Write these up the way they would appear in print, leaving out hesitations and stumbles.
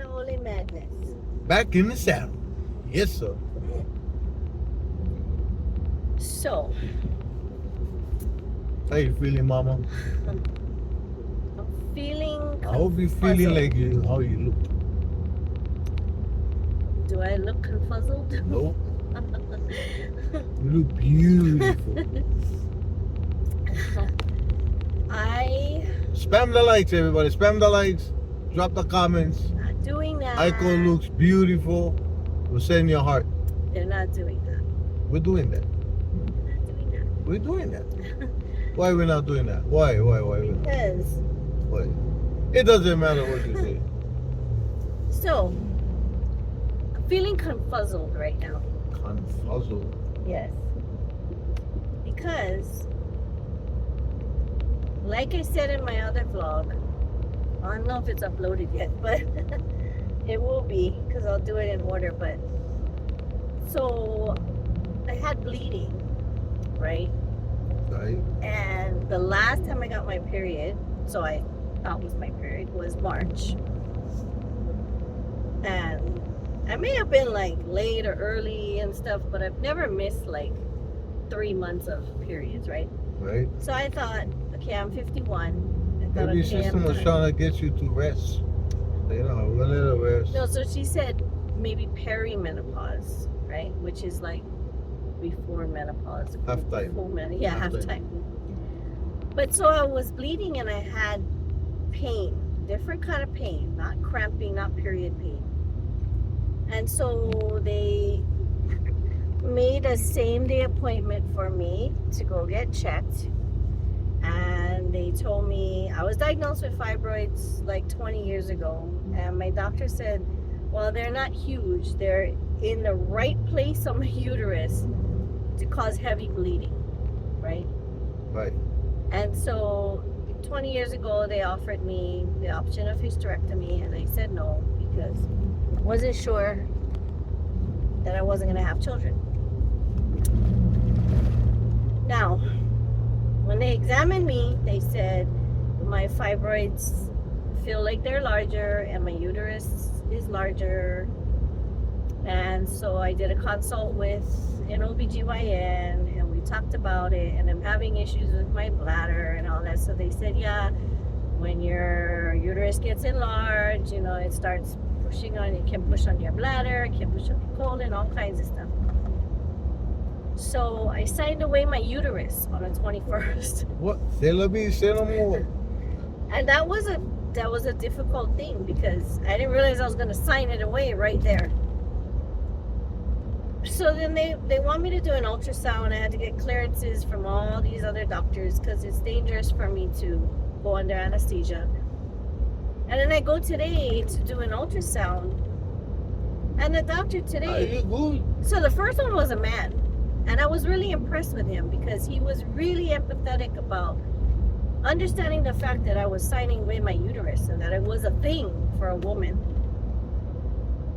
of Holy Madness. Back in the saddle. Yes, sir. So, How you feeling, mama? I'm feeling. I hope you feeling confuzzled. like how you look. Do I look confuzzled? Nope. You look beautiful. I Spam the likes, everybody. Spam the likes. Drop the comments. not doing that. Icon looks beautiful. We'll send you a heart. They're not doing that. We're doing that. They're not doing that. We're doing that. Why we're not doing that? Why? Because Why? It doesn't matter what you say. so I'm feeling confuzzled right now. Confuzzled. Yes. Because like I said in my other vlog, I don't know if it's uploaded yet, but it will be because I'll do it in order. But so I had bleeding, right? Right? And the last time I got my period, so I thought was my period, was March. And I may have been like late or early and stuff, but I've never missed like 3 months of periods, right? Right? So I thought, okay, I'm 51. I thought, Maybe your okay, system I'm was gonna... trying to get you to rest. You know, a little rest. No, so she said maybe perimenopause, right? Which is like before menopause. Half time. Yeah, half time. But so I was bleeding and I had pain, different kind of pain, not cramping, not period pain. And so they made a same day appointment for me to go get checked. And they told me I was diagnosed with fibroids like 20 years ago. And my doctor said, well, they're not huge. They're in the right place on my uterus to cause heavy bleeding, right? Right. And so 20 years ago, they offered me the option of hysterectomy. And I said no because I wasn't sure that I wasn't going to have children. Now, when they examined me, they said my fibroids feel like they're larger and my uterus is larger. And so I did a consult with an OBGYN and we talked about it, and I'm having issues with my bladder and all that. So they said, yeah, when your uterus gets enlarged, you know, it starts pushing on, it can push on your bladder, it can push on your colon, all kinds of stuff. So I signed away my uterus on the 21st. What? Say no more. And that was a difficult thing because I didn't realize I was going to sign it away right there. So then they want me to do an ultrasound. I had to get clearances from all these other doctors because it's dangerous for me to go under anesthesia. And then I go today to do an ultrasound. And the doctor today... Are you good? So the first one was a man. And I was really impressed with him because he was really empathetic about understanding the fact that I was signing away my uterus and that it was a thing for a woman.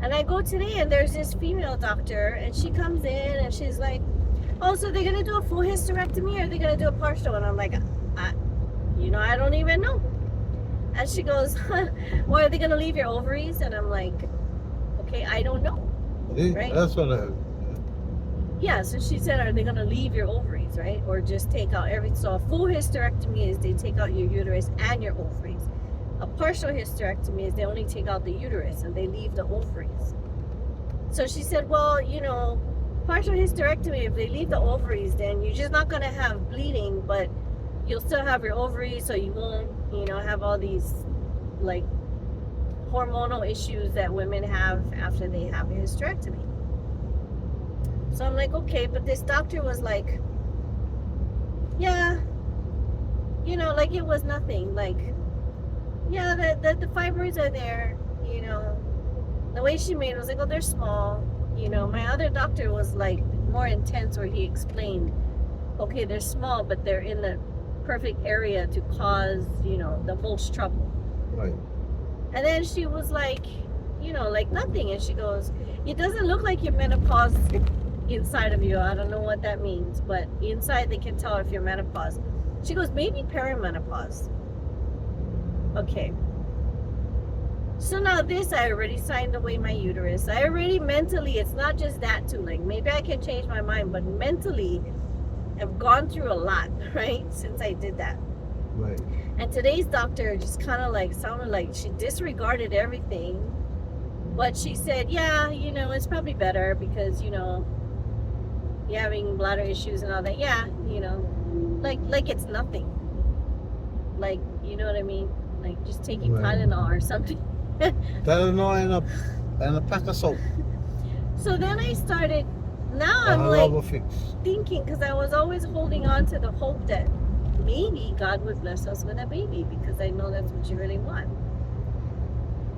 And I go today and there's this female doctor and she comes in and she's like, oh, so they're going to do a full hysterectomy or are they going to do a partial? And I'm like, I don't even know. And she goes, well, are they going to leave your ovaries? And I'm like, okay, I don't know. Right? That's what I heard. Yeah, so she said, are they going to leave your ovaries, right? Or just take out everything? So a full hysterectomy is they take out your uterus and your ovaries. A partial hysterectomy is they only take out the uterus and they leave the ovaries. So she said, well, partial hysterectomy, if they leave the ovaries, then you're just not going to have bleeding, but you'll still have your ovaries, so you won't, have all these, like, hormonal issues that women have after they have a hysterectomy. So I'm like, okay, but this doctor was like, yeah, like it was nothing. Like, yeah, the fibroids are there, The way she made it was like, oh, they're small. My other doctor was like more intense where he explained, okay, they're small, but they're in the perfect area to cause, the most trouble. Right. And then she was like, like nothing. And she goes, it doesn't look like you're menopause inside of you. I don't know what that means, but inside they can tell if you're menopause. She goes, maybe perimenopause. Okay. So now this, I already signed away my uterus. I already mentally, it's not just that too. Like maybe I can change my mind, but mentally, I've gone through a lot, right? Since I did that. Right. And today's doctor just kind of like sounded like she disregarded everything. But she said, yeah, you know, it's probably better because, you know, you're having bladder issues and all that. Yeah, you know, like it's nothing. Like, you know what I mean? Like just taking Right. Tylenol or something. Tylenol and a pack of soap. So then I started, now And I'm a like rubber fix. thinking, because I was always holding on to the hope that maybe God would bless us with a baby because I know that's what you really want.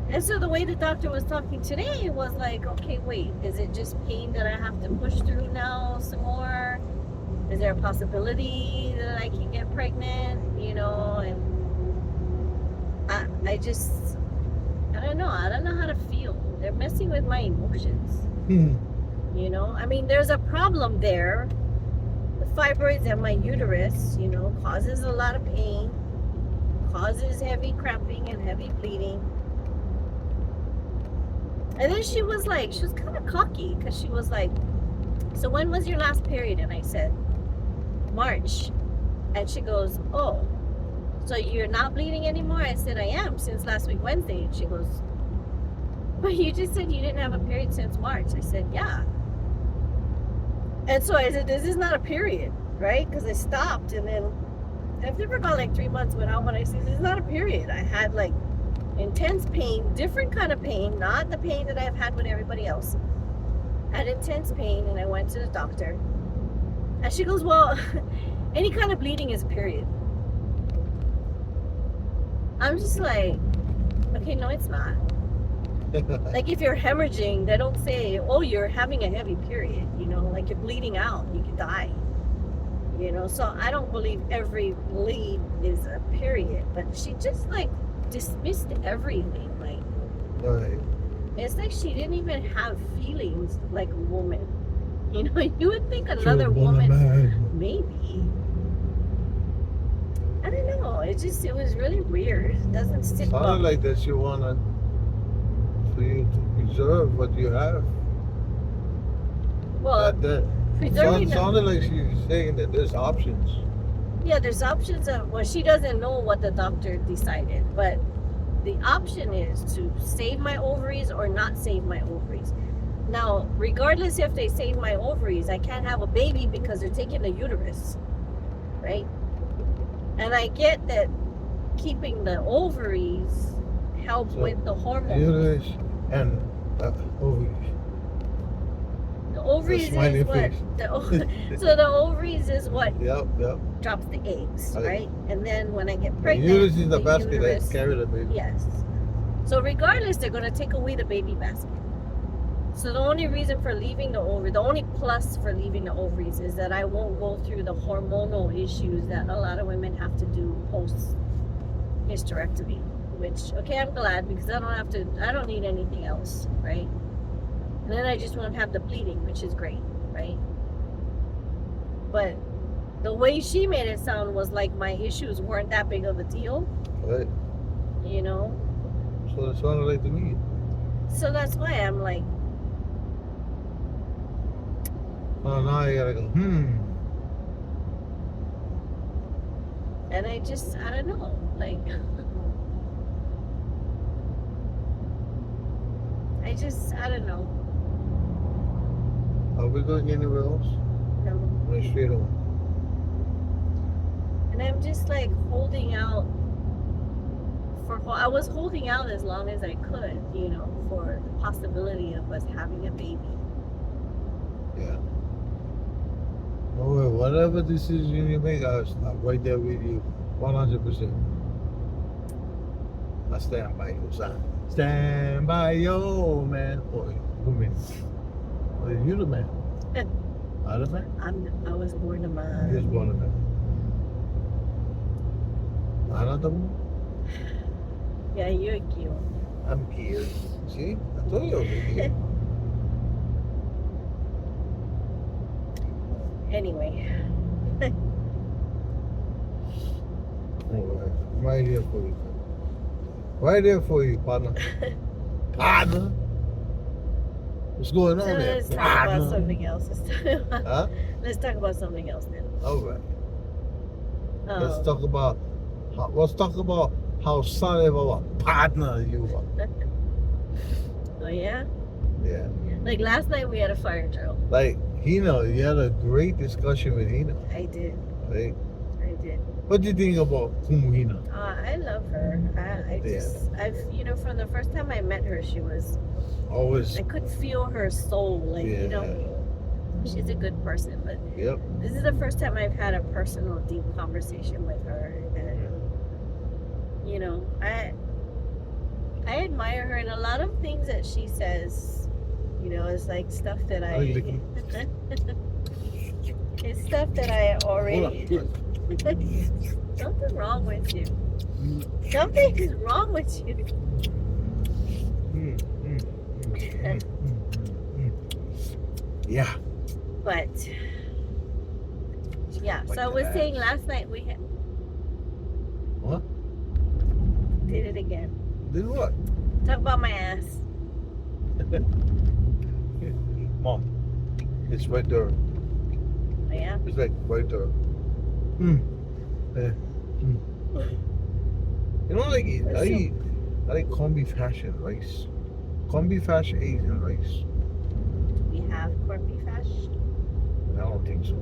And so the way the doctor was talking today was like, okay, wait, is it just pain that I have to push through now some more? Is there a possibility that I can get pregnant? You know, and I just, I don't know. I don't know how to feel. They're messing with my emotions. You know, I mean, there's a problem there. The fibroids and my uterus, you know, causes a lot of pain, causes heavy cramping and heavy bleeding. And then she was kind of cocky because she was like, so when was your last period? And I said, March. And she goes, oh, so you're not bleeding anymore? I said, I am since last week, Wednesday. And she goes, but you just said you didn't have a period since March. I said, yeah. And so I said, this is not a period, right? Because I stopped and then I've never gone like 3 months without one. I said, this is not a period. I had like intense pain, different kind of pain, not the pain that I've had with everybody else. I had intense pain and I went to the doctor. And she goes, well, any kind of bleeding is a period. I'm just like, okay, no, it's not. Like if you're hemorrhaging, they don't say, oh, you're having a heavy period, you know, like you're bleeding out, you could die. You know, so I don't believe every bleed is a period. But she just like dismissed everything. Like Right. it's like she didn't even have feelings like a woman. You know, you would think another woman maybe. I don't know. It was really weird. It doesn't sit well. Sounded like that she wanted for you to preserve what you have. Well, That preserving sounded like she's saying that there's options. yeah, there's options of, well, she doesn't know what the doctor decided, but the option is to save my ovaries or not save my ovaries. Now, regardless if they save my ovaries, I can't have a baby because they're taking the uterus, right? And I get that keeping the ovaries help So, with the hormones. Uterus and ovaries. The ovaries smiley is what face. so the ovaries is what Yep. drops the eggs, Right. right? And then when I get The pregnant, uterus is the basket uterus- that carry the baby. Yes. So regardless, they're gonna take away the baby basket. So the only reason for leaving the ovary, the only plus for leaving the ovaries is that I won't go through the hormonal issues that a lot of women have to do post hysterectomy. Which, okay, I'm glad because I don't need anything else, right? And then I just won't have the bleeding, which is great, right? But the way she made it sound was like my issues weren't that big of a deal, Right. you know? So it sounded like to me. So that's why I'm like, Oh, now you gotta go, and I don't know, like, I don't know. Are we going anywhere else? No. Right straight on. And I'm just like holding out I was holding out as long as I could, you know, for the possibility of us having a baby. Yeah. Oh, whatever decision you make, I'm right there with you, 100%. I stand by your side. Stand by your man or woman. Or you the man? I the man? I was born a man. Just born a man. I'm not the woman. Yeah, you're cute. I'm here. See? I told you I was here. Anyway, Alright, I'm right here for you. Right there for you, partner. Partner. What's going So on there? let's talk about Partner. something else. Huh? Let's talk about something else then. All right. Let's Um, talk about how solid of a partner you are. Oh yeah. Yeah. Like last night we had a fire drill. Like Hina, you had a great discussion with Hina. I did. Right? I did. What do you think about Kumu Hina? I love her. I've from the first time I met her, she was. Always. I could feel her soul. Like she's a good person. But Yep. this is the first time I've had a personal, deep conversation with her, and I admire her, and a lot of things that she says, is like stuff that Oh, you licking? it's stuff that I already. Hold Something wrong with you. Something is wrong with you. Yeah. But yeah, so I was saying last night we had. What? Did it again. Did what? Talk about my ass. Mom, it's right there. Oh, yeah. It's like right there. You know, I like corned beef hash and rice. Corned beef hash, eggs, and rice. We have corned beef hash. I don't think so.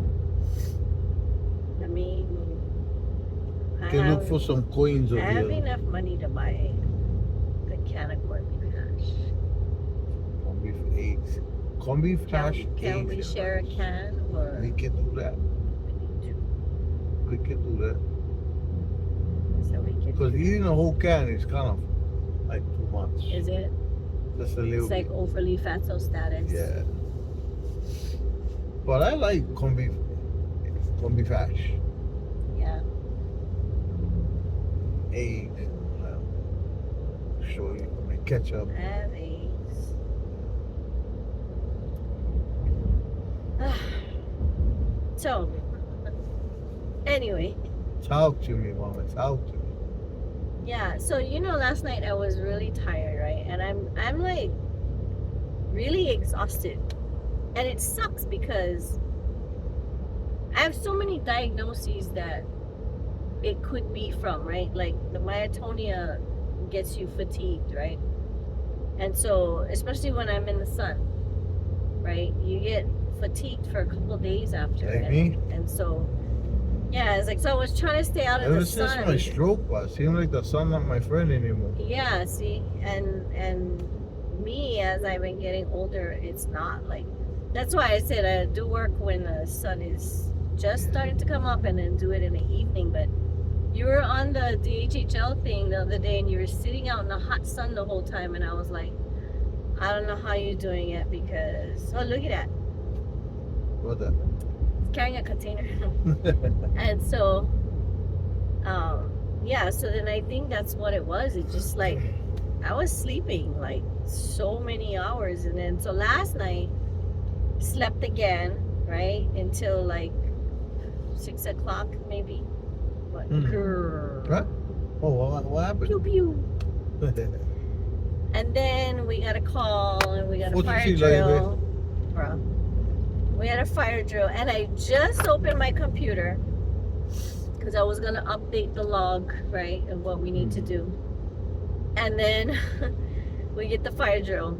I mean, You can look for some coins I over have here. enough money to buy a can of corned beef hash. Corned beef eggs. Corned beef hash, Can eggs, we and share a rice. can or We can do that. we need to? We can do that. So we can. Because eating a whole can is kind of like too much. Is it? Just a little It's like bit. overly fatso status. Yeah. But I like corned beef hash. Yeah. Eggs. Show you my ketchup. I have eggs. So, anyway, Talk to me, mama. Talk to me. yeah. So last night I was really tired, right? And I'm like really exhausted, and it sucks because I have so many diagnoses that it could be from, right? Like the myotonia gets you fatigued, right? And so, especially when I'm in the sun, right? You get fatigued for a couple of days after. Like me? And so, yeah, it's like, so I was trying to stay out of Ever the since sun. my stroke, I seem like the sun not my friend anymore. Yeah, see, and me, as I've been getting older, it's not like, that's why I said I do work when the sun is just starting to come up and then do it in the evening. But you were on the DHHL thing the other day and you were sitting out in the hot sun the whole time, and I was like, I don't know how you're doing it because, oh, look at that. What the? It's carrying a container. And so, yeah, so then I think that's what it was. It just like, I was sleeping like so many hours. And then, so last night, slept again, right? Until like 6 o'clock maybe. What? Grrr. What? Oh, what happened? Pew pew. And then we got a call and we got a What you fire see, drill. Bruh. We had a fire drill and I just opened my computer because I was going to update the log, right, of what we need to do. And then we get the fire drill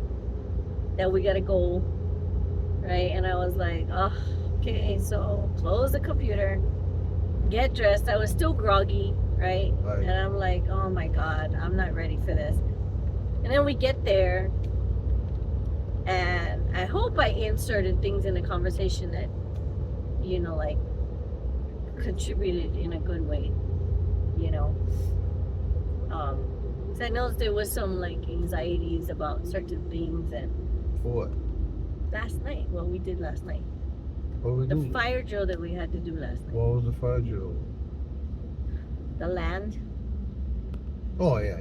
that we got to go, right? And I was like, oh, okay, so close the computer, get dressed. I was still groggy, right? And I'm like, oh my God, I'm not ready for this. And then we get there, and I hope I inserted things in the conversation that, like, contributed in a good way, because I noticed there was some, like, anxieties about certain things, and For what? last night, what we did last night, What we the do? fire drill that we had to do last night, What was the fire drill? the land. Oh, yeah.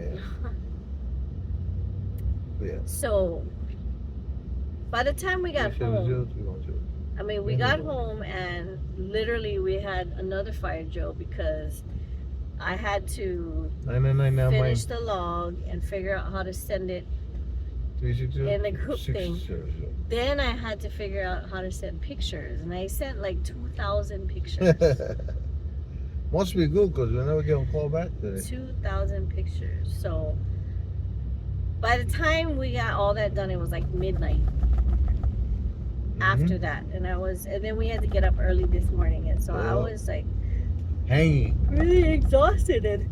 Yeah. So, by the time we got home, I mean, we got home and literally we had another fire drill because I had to 999 now, mine. finish the log and figure out how to send it 360. in the group thing. 600. Then I had to figure out how to send pictures, and I sent like 2,000 pictures. Must be good because we never get a call back today. 2,000 pictures. So by the time we got all that done, it was like midnight. After that, and then we had to get up early this morning, and so I was like Hanging. really exhausted, and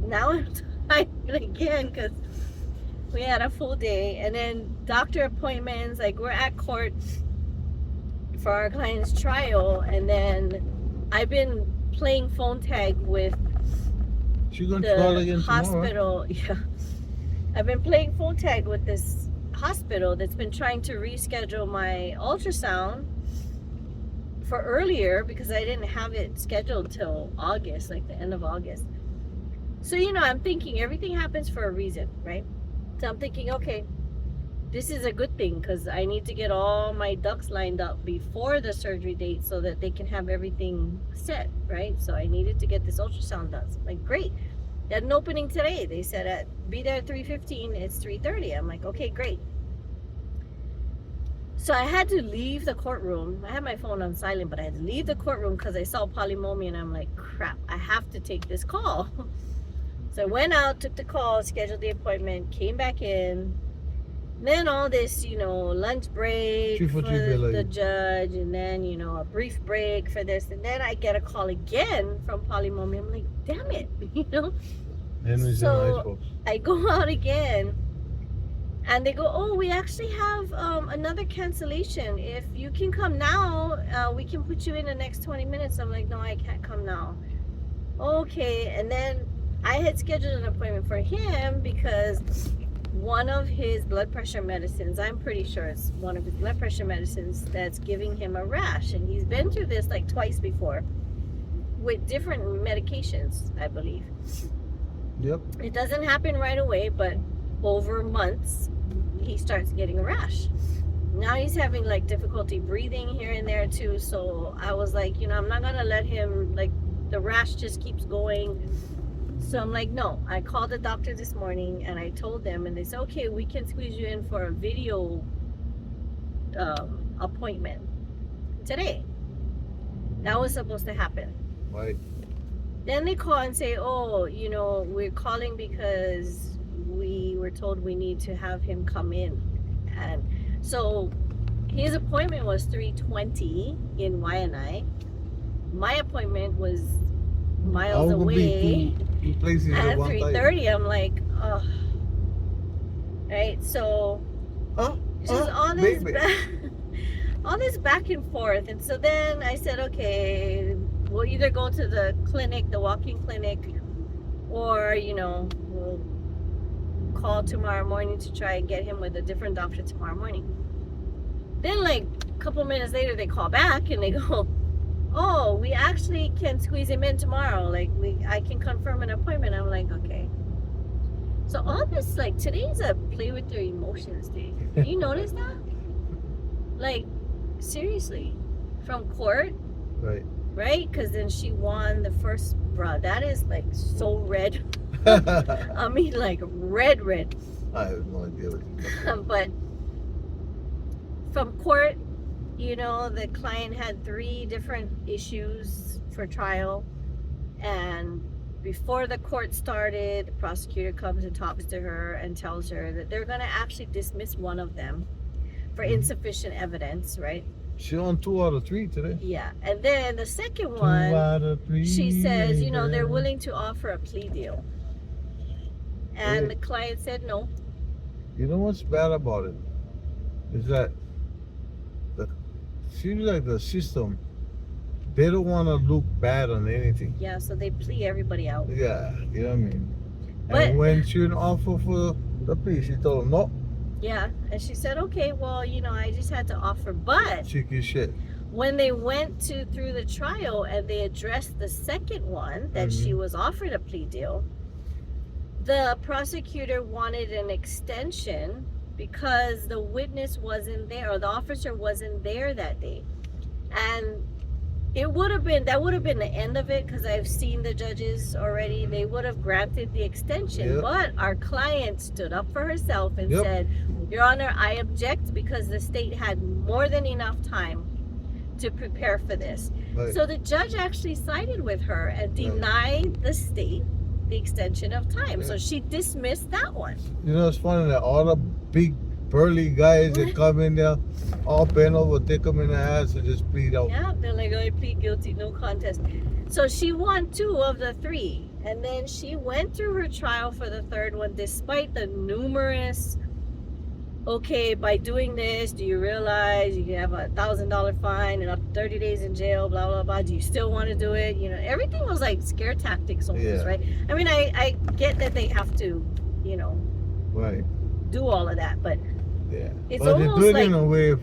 now I'm tired again because we had a full day, and then doctor appointments. Like, we're at court for our client's trial, and then I've been playing phone tag with She's gonna call the again hospital. Yeah, I've been playing phone tag with this hospital that's been trying to reschedule my ultrasound for earlier because I didn't have it scheduled till August, like the end of August. So, I'm thinking everything happens for a reason, right? So I'm thinking, okay, this is a good thing because I need to get all my ducks lined up before the surgery date so that they can have everything set, right? So I needed to get this ultrasound done. So I'm like, great. They had an opening today. They said be there at 3:15. It's 3:30. I'm like, okay, great. So I had to leave the courtroom. I had my phone on silent, but I had to leave the courtroom because I saw Polymomi, and I'm like, crap, I have to take this call. So I went out, took the call, scheduled the appointment, came back in. Then all this, lunch break for the judge, and then, a brief break for this. And then I get a call again from Polymomi. I'm like, damn it, So I go out again, and they go, oh, we actually have another cancellation. If you can come now, we can put you in the next 20 minutes. I'm like, no, I can't come now. Okay, and then I had scheduled an appointment for him because one of his blood pressure medicines, I'm pretty sure it's one of his blood pressure medicines that's giving him a rash. And he's been through this like twice before with different medications, I believe. Yep. It doesn't happen right away, but over months, he starts getting a rash. Now he's having like difficulty breathing here and there too. So I was like, I'm not going to let him, like, the rash just keeps going. So I'm like, no. I called the doctor this morning and I told them, and they said, okay, we can squeeze you in for a video appointment today. That was supposed to happen. Right. Then they call and say, oh, we're calling because we were told we need to have him come in. And so his appointment was 3:20 in Waianae. My appointment was miles away at 3:30. I'm like, oh. Right, so just all this back and forth. And so then I said, okay, we'll either go to the clinic, the walk-in clinic, or we'll call tomorrow morning to try and get him with a different doctor tomorrow morning. Then like a couple minutes later they call back and they go, oh, we actually can squeeze him in tomorrow. Like, I can confirm an appointment. I'm like, okay. So all this, like, today's a play with your emotions day. You notice that? Like, seriously. From court. Right? Because then she won the first, that is like so red. I mean, like red. I have no idea what you're talking about. But from court, the client had 3 different issues for trial, and before the court started, the prosecutor comes and talks to her and tells her that they're going to actually dismiss one of them for insufficient evidence, right? She on 2 out of 3 today. Yeah, and then the second one, 2 out of 3, she says, they're willing to offer a plea deal, and the client said no. You know what's bad about it? Is that seems like the system, they don't want to look bad on anything. Yeah, so they plea everybody out. Yeah, you know what I mean? But, and when she offered for the plea, she told him no. Yeah, and she said, okay, well, I just had to offer. But cheeky shit. When they went through the trial and they addressed the second one, that she was offered a plea deal, the prosecutor wanted an extension because the witness wasn't there, or the officer wasn't there that day. And That would have been the end of it, because I've seen the judges already. They would have granted the extension, Yeah. but our client stood up for herself and Yep. said, Your Honor, I object because the state had more than enough time to prepare for this. Right. So the judge actually sided with her and Yeah. denied the state the extension of time. Yeah. So she dismissed that one. You know, it's funny that all the big burly guys that come in there, all bent over, take them in the ass and just plead out. Yeah, they're like, I plead guilty, no contest. So she won 2 of the 3. And then she went through her trial for the third one, despite the numerous, okay, by doing this, do you realize you can have a $1,000 fine and up to 30 days in jail, blah, blah, blah. Do you still want to do it? You know, everything was like scare tactics almost, Yeah. right? I mean, I get that they have to, you know, Right. do all of that, but Yeah. it's But they almost do it like, in a way yeah,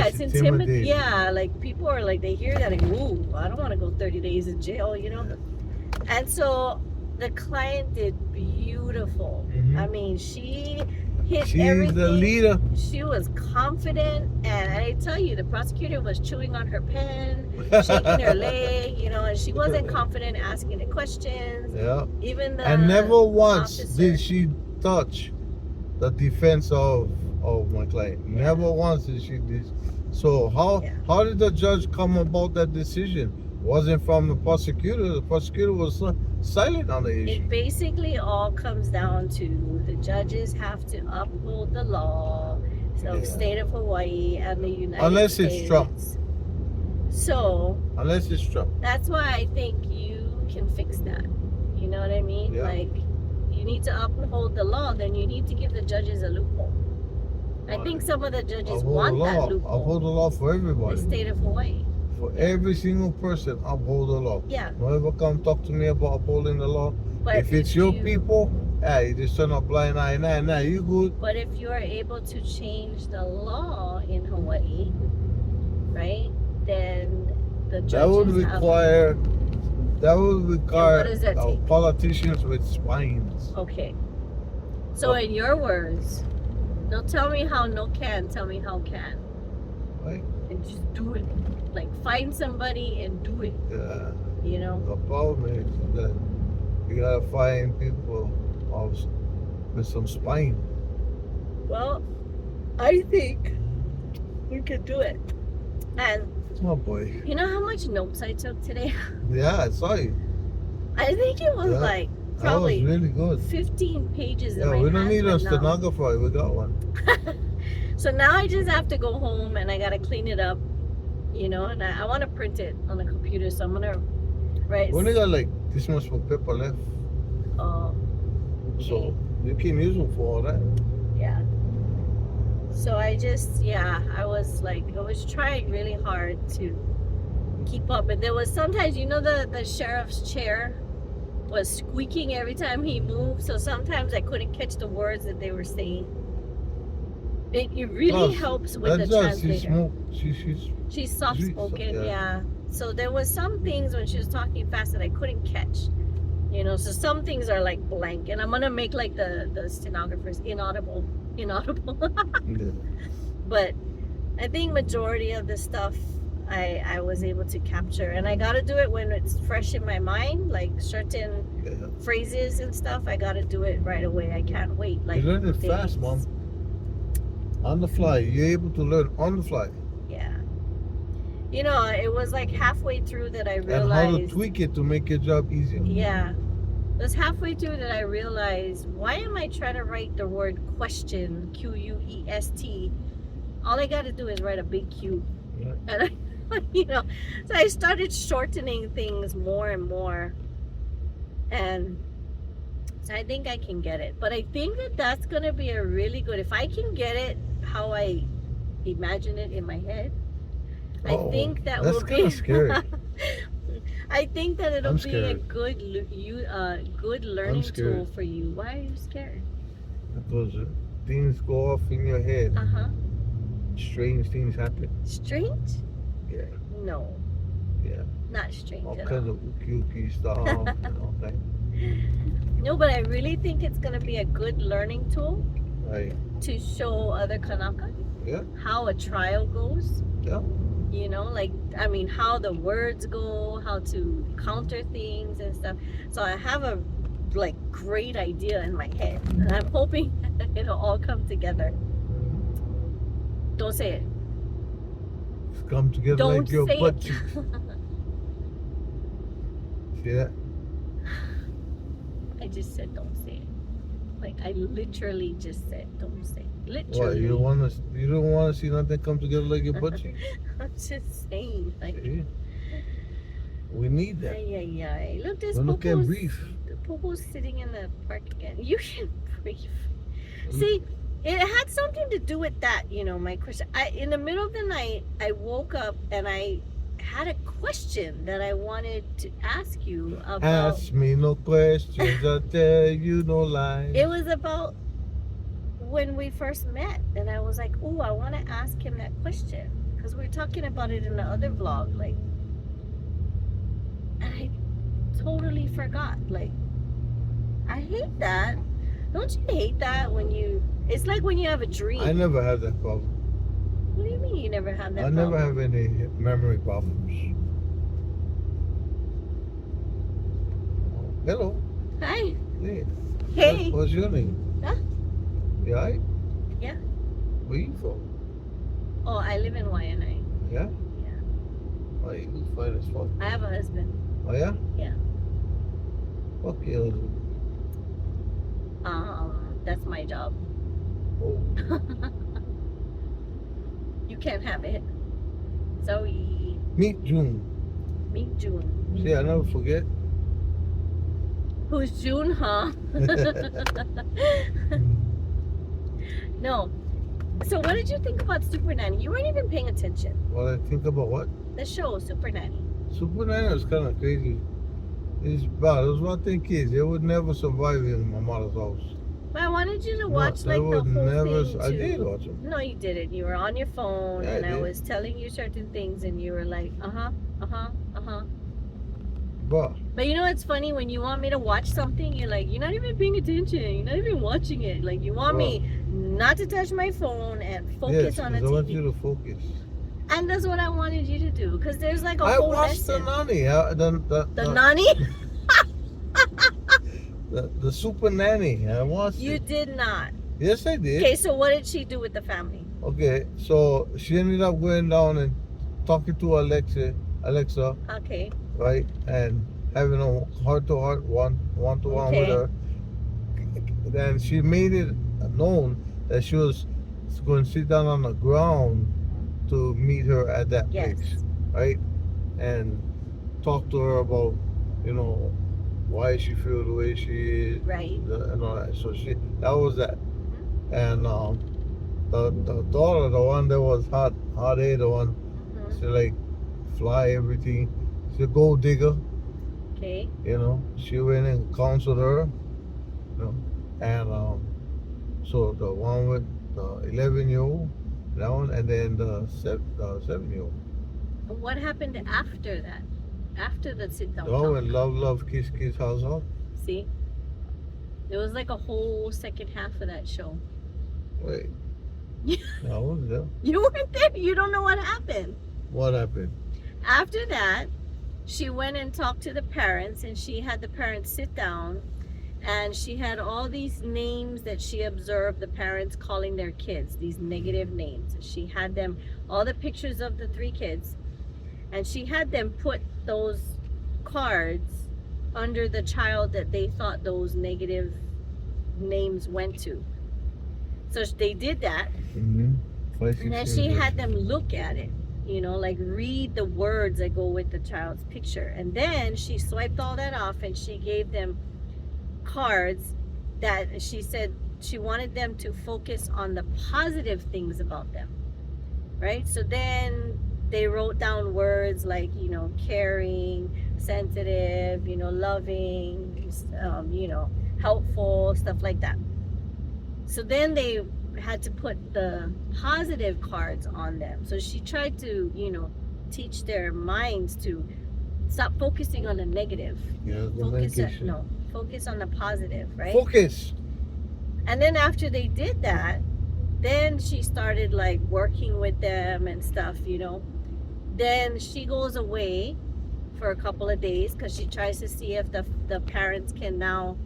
that's it's intimidating. Yeah, like people are like, they hear that, like, ooh, I don't want to go 30 days in jail, you know? Yeah. And so the client did beautiful. Mhm. I mean, she hit She's everything. the leader. She was confident, and I tell you, the prosecutor was chewing on her pen, shaking her leg, you know, and she wasn't confident asking the questions. Yeah. Even the And never once officer- did she touch the defense of my client. Yeah. Never once did she did. So Yeah. how did the judge come about that decision? Wasn't from the prosecutor. The prosecutor was silent on the issue. It basically all comes down to the judges have to uphold the law of Yeah. the state of Hawaii and the United Unless States. it's Trump. So Unless it's Trump. that's why I think you can fix that. You know what I mean? Yeah. Like, you need to uphold the law, then you need to give the judges a loophole. I think some of the judges want that Uphold loophole. the law for The everybody. state of Hawaii. For every single person, uphold the law. Yeah. Don't ever come talk to me about upholding the law. But if it's your you- people, hey, you just turn a blind eye. Nah, you good. But if you are able to change the law in Hawaii, right, then the judges That would require does that take? politicians with spines. Okay. So in your words, don't tell me how no can, tell me how can. Right? And just do it. Like, find somebody and do it, Yeah. you know? The problem is that you gotta find people with some spine. Well, I think we can do it. And Oh boy. you know how much notes I took today? Yeah, I saw you. I think it was Yeah. like That was probably really good. 15 pages in Yeah, my we don't hands need a right now. stenographer. We got one. So now I just have to go home and I gotta clean it up, you know, and I want to print it on the computer, so I'm gonna write. We only got like this much for paper left, so you can use them for all that. Yeah. So I was trying really hard to keep up, and there was sometimes, you know, the sheriff's chair was squeaking every time he moved, so sometimes I couldn't catch the words that they were saying. It really Plus, helps with the That's just translator. she's She's soft spoken, yeah. yeah. So there was some things when she was talking fast that I couldn't catch. You know, so some things are like blank, and I'm gonna make like the stenographers inaudible. yeah. But I think majority of the stuff I was able to capture, and I gotta do it when it's fresh in my mind, like certain Yeah. phrases and stuff. I gotta do it right away. I can't wait. Like You learn it fast, days. Mom. On the fly. You're able to learn on the fly. Yeah. You know, it was like halfway through that I And how to realized. tweak it to make your job easier. Yeah. It was halfway through that I realized, why am I trying to write the word question, Quest? All I got to do is write a big Q. Yeah. And I, you know, so I started shortening things more and more. And so I think I can get it. But I think that that's going to be a really good, if I can get it how I imagine it in my head, I Uh-oh. think that That's will be kinda scary. I think that it'll I'm be a scared. good learning scared. tool for you. Why are you scared? Because things go off in your head. Uh-huh. Strange things happen. Strange? Yeah. No. Yeah. Not strange All at kinds all. of ooky stuff. And all that. No, but I really think it's gonna be a good learning tool Right. to show other Kanaka Yeah. how a trial goes. Yeah. You know, like, I mean, how the words go, how to counter things and stuff. So I have a like great idea in my head, and I'm hoping it'll all come together. Don't say it. It's come together Don't like your say butt it. cheeks. See that? I just said don't say it. Like I literally just said don't say it. What, Literally. you don't wanna see nothing come together like your butt cheeks? I'm just saying, like, See? We need that. ay, ay, ay. Look, this Well, look at Popo's, Reef. Popo's sitting in the park again. You can breathe. See, it had something to do with that, you know, my question. In the middle of the night, I woke up and I had a question that I wanted to ask you about. Ask me no questions, I'll tell you no lies. It was about when we first met, and I was like, oh, I want to ask him that question because we were talking about it in the other vlog, like, and I totally forgot. Like, I hate that. Don't you hate that when you? It's like when you have a dream. I never had that problem. What do you mean you never have that? I problem? never have any memory problems. Hello. Hi. Hey. Hey. What's your name? Huh? You alright? Yeah. Where you from? Oh, I live in YNI. Yeah? Yeah. Oh, you look fine as fuck. I have a husband. Oh, yeah? Yeah. Fuck your husband. That's my job. Oh. You can't have it. Sorry. Meet June. Meet June. See, I never forget. Who's June, huh? No. So what did you think about Super Nanny? You weren't even paying attention. What I think about what? The show, Super Nanny. Super Nana is kind of crazy. It's bad. Those one thing kids, they would never survive in my mother's house. But I wanted you to No, watch they like the would whole never. thing I too. did watch them. No, you didn't. You were on your phone, Yeah, I and I did. was telling you certain things, and you were like, But But you know what's funny? When you want me to watch something, you're like, you're not even paying attention. You're not even watching it. Like, you want me not to touch my phone and focus yes, on the 'cause I want TV. you to focus. And that's what I wanted you to do. Because there's like a I whole watched lesson. the nanny. The nanny? The Super Nanny. I watched You it. did not. Yes, I did. Okay, so what did she do with the family? Okay, so she ended up going down and talking to Alexa, Okay. right, and having a heart-to-heart, one-to-one with Okay. her. Then she made it known that she was going to sit down on the ground to meet her at that Yes. place, right, and talk to her about, you know, why she feels the way she is, Right. and all that. So that was that. And the daughter, the one that was hot head, the one, Mhm. she like fly everything. She's a gold digger, Okay. you know. She went and counseled her, you know. And so the one with the 11-year-old, that one, and then the 7-year-old. And what happened after that? After the sit down The one talk? with love, kiss, house up. See? There was like a whole second half of that show. Wait. I wasn't there. You weren't there. You don't know what happened. What happened? After that, she went and talked to the parents, and she had the parents sit down, and she had all these names that she observed the parents calling their kids, these negative names. She had them, all the pictures of the 3 kids, and she had them put those cards under the child that they thought those negative names went to. So they did that, Mm-hmm. and then she had them look at it, you know, like read the words that go with the child's picture. And then she swiped all that off, and she gave them cards that she said she wanted them to focus on the positive things about them, right? So then they wrote down words like, you know, caring, sensitive, you know, loving, you know, helpful, stuff like that. So then they had to put the positive cards on them. So she tried to, you know, teach their minds to stop focusing on the negative. Yeah, the medication. Focus on the positive, right? Focus. And then after they did that, then she started like working with them and stuff, you know. Then she goes away for a couple of days because she tries to see if the parents can now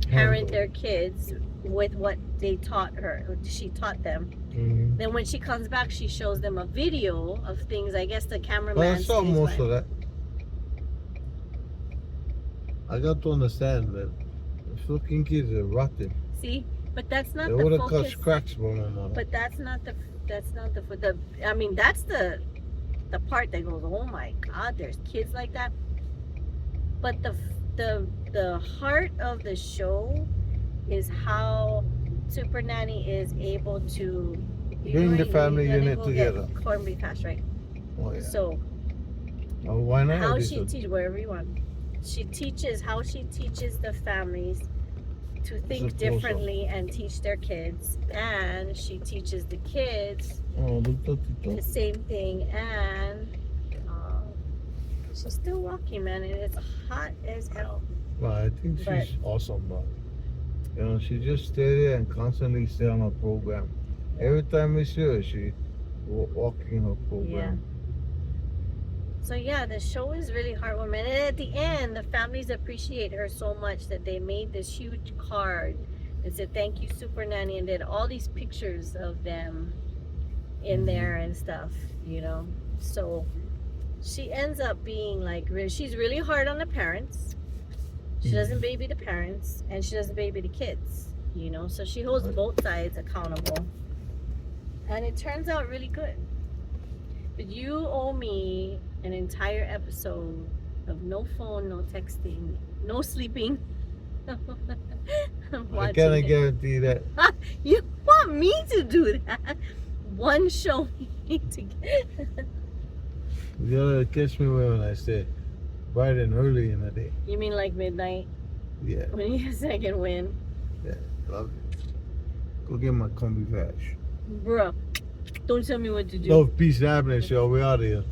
parent their kids with what they taught her, or she taught them. Mm-hmm. Then when she comes back, she shows them a video of things. I guess the cameraman. But I saw stays most by. of that. I got to understand that the fucking kids are rotten. See, but that's not They the would have focus. cut scratch for one another. But that's not the. I mean, that's the part that goes, oh my God, there's kids like that. But the heart of the show is how Super Nanny is able to Bring the family you gotta unit go together. get corned beef hash, right? Oh, yeah. So Oh, why not? how This she is- teaches, wherever you want, she teaches the families to think Suppose so. differently and teach their kids, and she teaches the kids Oh, the the same thing. And she's still rocking, man, and it's hot as hell. Well, I think she's But- awesome, but you know, she just stay there and constantly stay on her program. Every time we see her, she walking her program. So yeah, the show is really heartwarming, and at the end, the families appreciate her so much that they made this huge card and said thank you Super Nanny, and did all these pictures of them in there and stuff, you know. So she ends up being like, she's really hard on the parents. She doesn't baby the parents, and she doesn't baby the kids, you know. So she holds Right. both sides accountable, and it turns out really good. But you owe me an entire episode of no phone, no texting, no sleeping. I Watching cannot it. guarantee that. You want me to do that? One show we need to get. You gotta catch me when I say bright and early in the day. You mean like midnight Yeah, when you get a second wind? love it. Go get my combi vash. Bruh, don't tell me what to do. Love, peace, and happiness, y'all. We out of here.